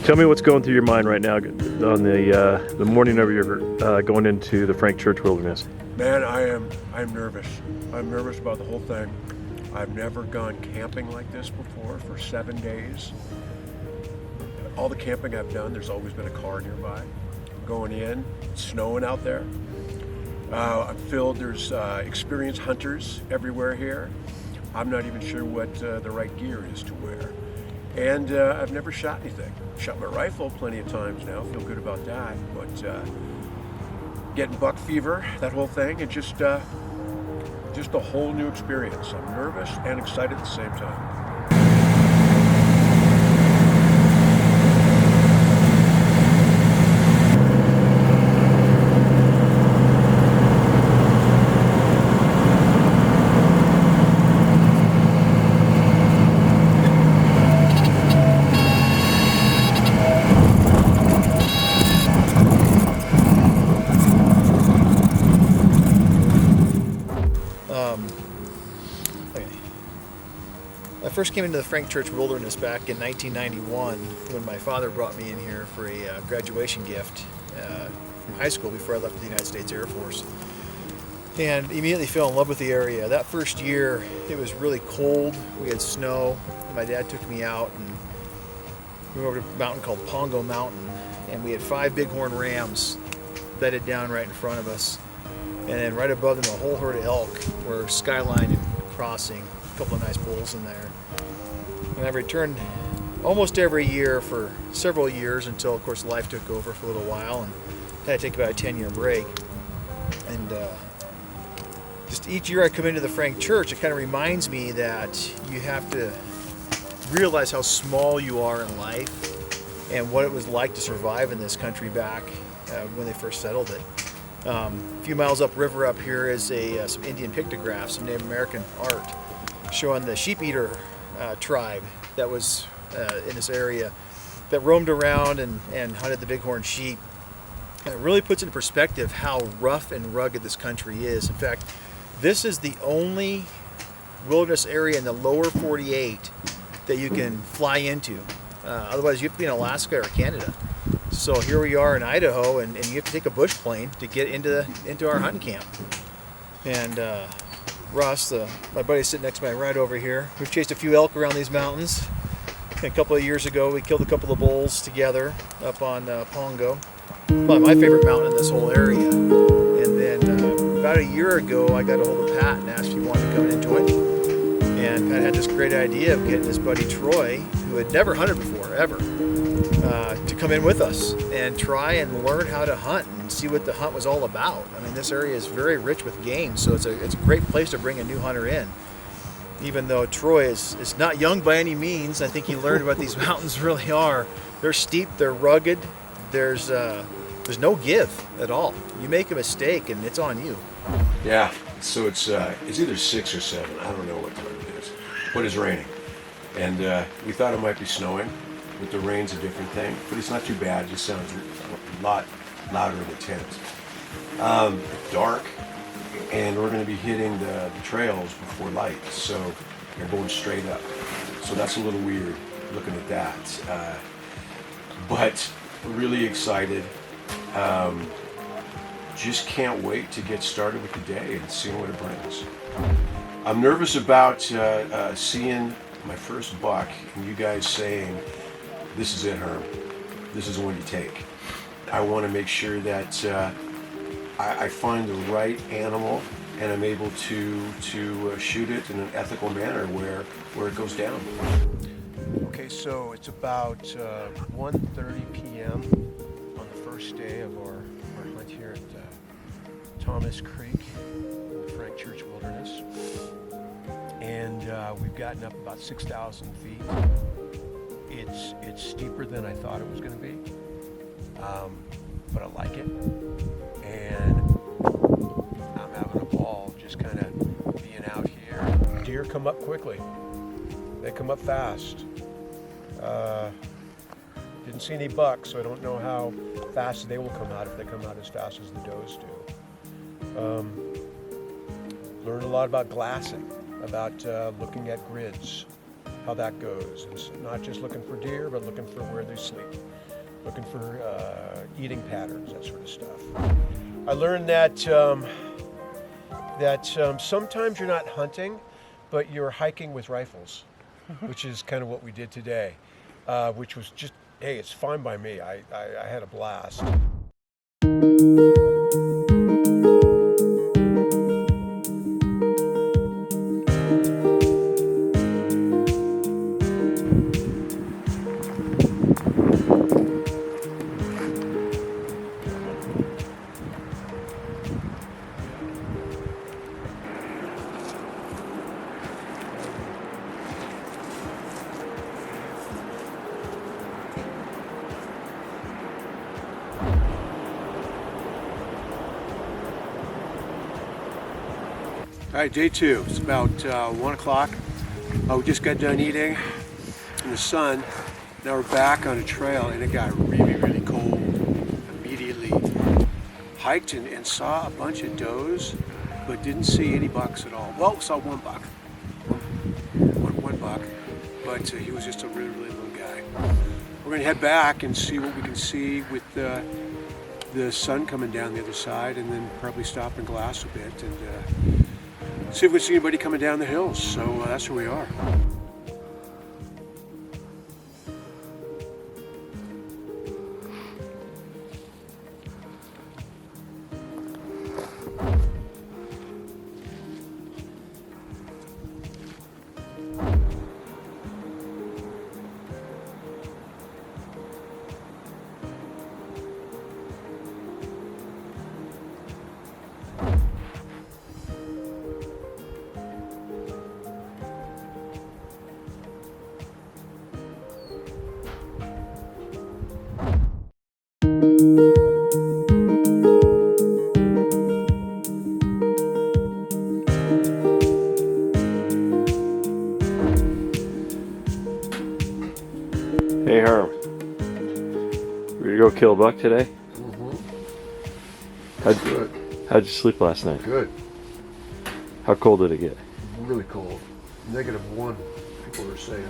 Tell me what's going through your mind right now on the morning of your going into the Frank Church Wilderness. Man, I'm nervous. I'm nervous about the whole thing. I've never gone camping like this before for 7 days. All the camping I've done, there's always been a car nearby. Going in, it's snowing out there. I'm filled, there's experienced hunters everywhere here. I'm not even sure what the right gear is to wear. And I've never shot anything. Shot my rifle plenty of times now, feel good about that. But getting buck fever, that whole thing, and just a whole new experience. I'm nervous and excited at the same time. I first came into the Frank Church Wilderness back in 1991 when my father brought me in here for a graduation gift from high school before I left the United States Air Force, and immediately fell in love with the area. That first year it was really cold, we had snow, and my dad took me out and we went over to a mountain called Pongo Mountain, and we had 5 bighorn rams bedded down right in front of us, and then right above them a whole herd of elk were skyline and crossing, a couple of nice bulls in there. And I returned almost every year for several years until, of course, life took over for a little while and had to take about a 10-year break. And just each year I come into the Frank Church, it kind of reminds me that you have to realize how small you are in life and what it was like to survive in this country back when they first settled it. A few miles upriver up here is some Indian pictographs, some Native American art showing the sheep eater tribe that was in this area that roamed around and hunted the bighorn sheep. And it really puts into perspective how rough and rugged this country is. In fact, this is the only wilderness area in the lower 48 that you can fly into. Otherwise you have to be in Alaska or Canada. So here we are in Idaho, and you have to take a bush plane to get into our hunting camp. And Russ, my buddy sitting next to me right over here, we've chased a few elk around these mountains. And a couple of years ago, we killed a couple of bulls together up on Pongo. Probably my favorite mountain in this whole area. And then about a year ago, I got a hold of Pat and asked if he wanted to come into it. And Pat had this great idea of getting his buddy Troy, who had never hunted before, ever, to come in with us and try and learn how to hunt and see what the hunt was all about. I mean, this area is very rich with game, so it's a great place to bring a new hunter in. Even though Troy is not young by any means, I think he learned what these mountains really are. They're steep, they're rugged, there's no give at all. You make a mistake and it's on you. Yeah, so it's either 6 or 7, I don't know what time it is, but it's raining. And we thought it might be snowing, but the rain's a different thing, but it's not too bad, it just sounds a lot louder and intense. It's dark, and we're going to be hitting the trails before light, so they're going straight up. So that's a little weird looking at that. But really excited. Just can't wait to get started with the day and seeing what it brings. I'm nervous about seeing my first buck and you guys saying, this is it, Herm. This is the one you take. I want to make sure that I find the right animal and I'm able to shoot it in an ethical manner where it goes down. Okay, so it's about 1:30 p.m. on the first day of our hunt here at Thomas Creek in the Frank Church Wilderness. And we've gotten up about 6,000 feet. It's steeper than I thought it was going to be, but I like it. And I'm having a ball just kind of being out here. Deer come up quickly. They come up fast. Didn't see any bucks, so I don't know how fast they will come out, if they come out as fast as the does do. Learned a lot about glassing, about looking at grids, how that goes. And so not just looking for deer, but looking for where they sleep, looking for eating patterns, that sort of stuff. I learned that sometimes you're not hunting, but you're hiking with rifles, which is kind of what we did today, which was just, hey, it's fine by me. I had a blast. All right, day two. It's about 1 o'clock. We just got done eating in the sun. Now we're back on a trail, and it got really, really cold immediately. Hiked and saw a bunch of does, but didn't see any bucks at all. Well, saw one buck. One buck, but he was just a really, really little guy. We're gonna head back and see what we can see with the sun coming down the other side, and then probably stop and glass a bit and see if we see anybody coming down the hills. So that's where we are. Hey Herm, ready to go kill a buck today? How'd you sleep last night? Good. How cold did it get? Really cold. -1, people were saying.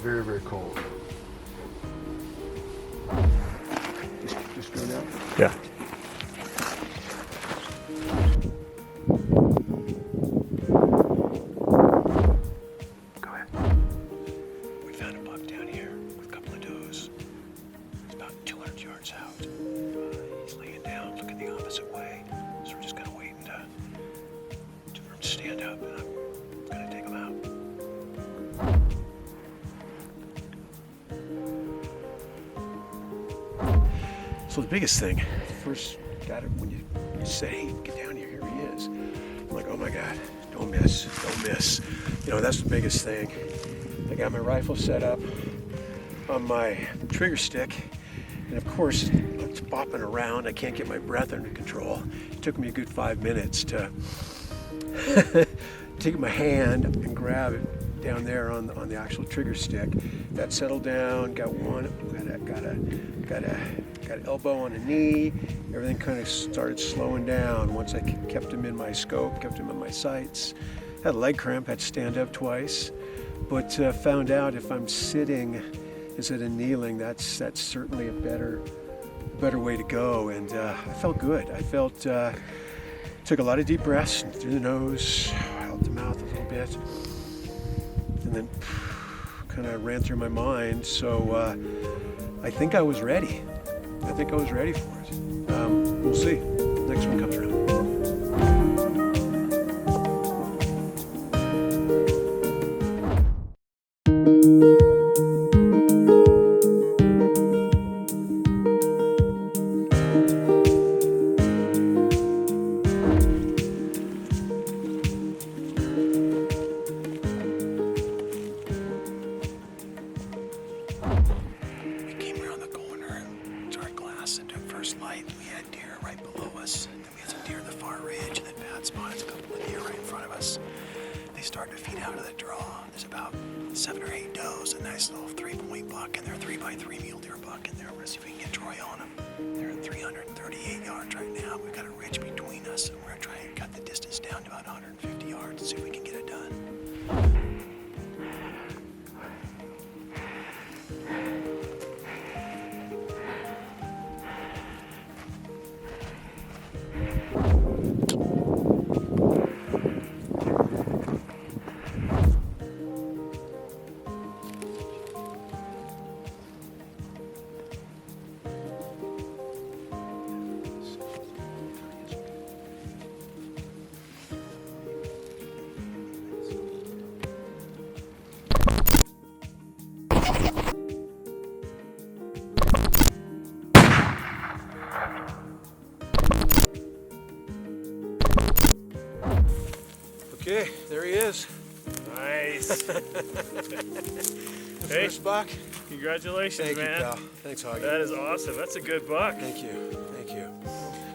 Very, very cold. Just go now? Yeah. Go ahead. We found a buck down here with a couple of does. It's about 200 yards out. He's laying down, looking the opposite way. So we're just kind of waiting for him to stand up, and I'm going to take him out. So the biggest thing, first got it when you say, hey, get down here, here he is. I'm like, oh my God, don't miss, don't miss. You know, that's the biggest thing. I got my rifle set up on my trigger stick, and of course, it's bopping around. I can't get my breath under control. It took me a good 5 minutes to take my hand and grab it down there on the actual trigger stick. That settled down, got an elbow on a knee. Everything kind of started slowing down once I kept him in my scope, kept him in my sights. Had a leg cramp, had to stand up twice, but found out if I'm sitting instead of kneeling, that's certainly a better way to go. And I felt good. I felt took a lot of deep breaths through the nose, out the mouth a little bit, and then kind of ran through my mind. So I think I was ready. I think I was ready for it. We'll see. Next one comes around. Starting to feed out of the draw. There's about 7 or 8 does, a nice little 3-point buck, and they're 3x3 mule deer buck in there. We're gonna see if we can get Troy on them. They're at 338 yards right now. We've got a ridge between us, and we're gonna try and cut the distance down to about 150 yards and see if we can get it done. is. Nice. The Hey. first buck. Congratulations, Thank you, man. pal. Thanks, Hoggy. That is awesome. That's a good buck. Thank you. Thank you.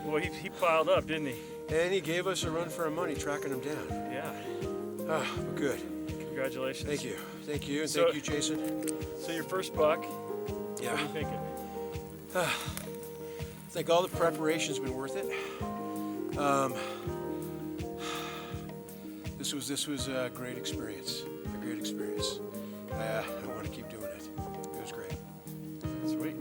Well, he piled up, didn't he? And he gave us a run for our money tracking him down. Yeah. Ah, but good. Congratulations. Thank you. Thank you. And So- thank you, Jason. So your first buck. Yeah. What are you thinking? I think all the preparation's been worth it. This was a great experience. A great experience. I want to keep doing it. It was great. Sweet.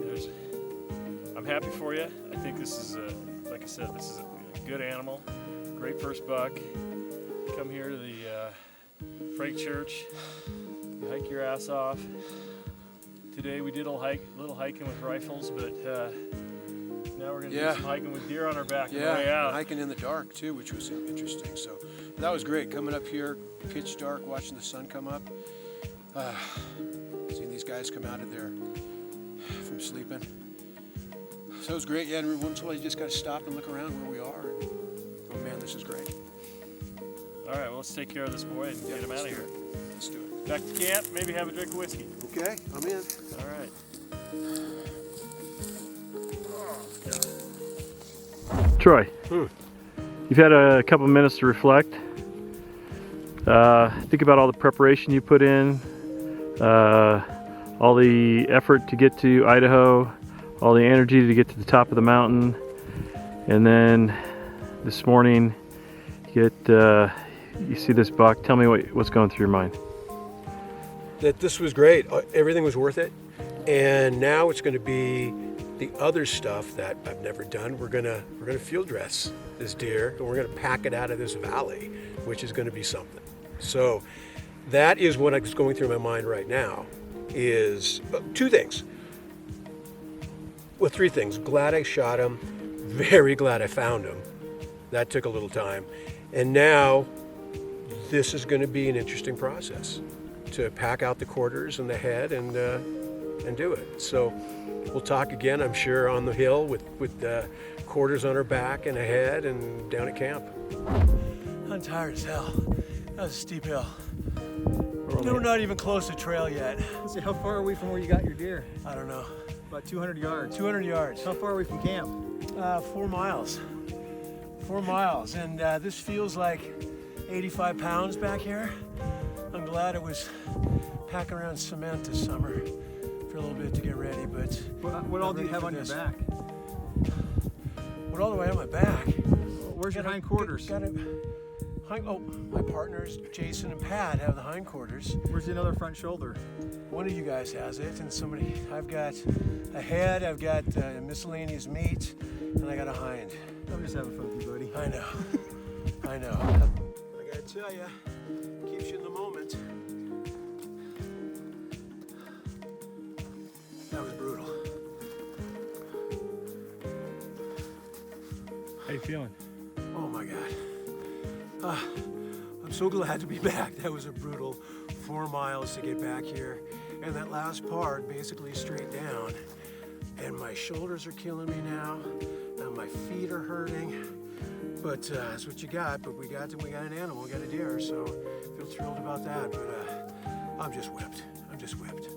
I'm happy for you. I think this is, like I said, this is a good animal. Great first buck. Come here to the Frank Church. You hike your ass off. Today we did a little hiking with rifles, but now we're gonna Yeah. do some hiking with deer on our back on the Yeah, way out. hiking in the dark too, which was interesting. So that was great. Coming up here, pitch dark, watching the sun come up. Seeing these guys come out of there from sleeping. So it was great. Yeah, and once in a while you just got to stop and look around where we are. And, oh man, this is great. All right, well, let's take care of this boy and Yeah, get him out let's of do here. it. Let's do it. Back to camp, maybe have a drink of whiskey. Okay, I'm in. All right. Troy, you've had a couple minutes to reflect. Think about all the preparation you put in, all the effort to get to Idaho, all the energy to get to the top of the mountain, and then this morning you see this buck. Tell me what's going through your mind. That this was great. Everything was worth it. And now it's going to be the other stuff that I've never done. We're gonna field dress this deer, and we're gonna pack it out of this valley, which is going to be something. So that is what is going through my mind right now. Is two things. Well, three things. Glad I shot him. Very glad I found him. That took a little time. And now this is going to be an interesting process to pack out the quarters and the head and do it. So we'll talk again, I'm sure, on the hill with quarters on our back and a head and down at camp. I'm tired as hell. That was a steep hill. We're not even close to trail yet. Let's see, how far are we from where you got your deer? I don't know. About 200 yards. 200 yards. How far are we from camp? 4 miles. 4 miles. And this feels like 85 pounds back here. I'm glad it was packing around cement this summer for a little bit to get ready, but What all do you ready have for on your this. back? What all the way on my back? Where's your hindquarters? Oh, my partners, Jason and Pat, have the hindquarters. Where's the other front shoulder? One of you guys has it, and somebody, I've got a head, I've got miscellaneous meat, and I got a hind. I'm just having fun with you, buddy. I know. I know. I gotta tell you, keeps you in the moment. That was brutal. How you feeling? Oh my God. I'm so glad to be back. That was a brutal 4 miles to get back here. And that last part, basically straight down. And my shoulders are killing me now. And my feet are hurting. But that's what you got. But we got an animal, we got a deer. So I feel thrilled about that. But I'm just whipped. I'm just whipped.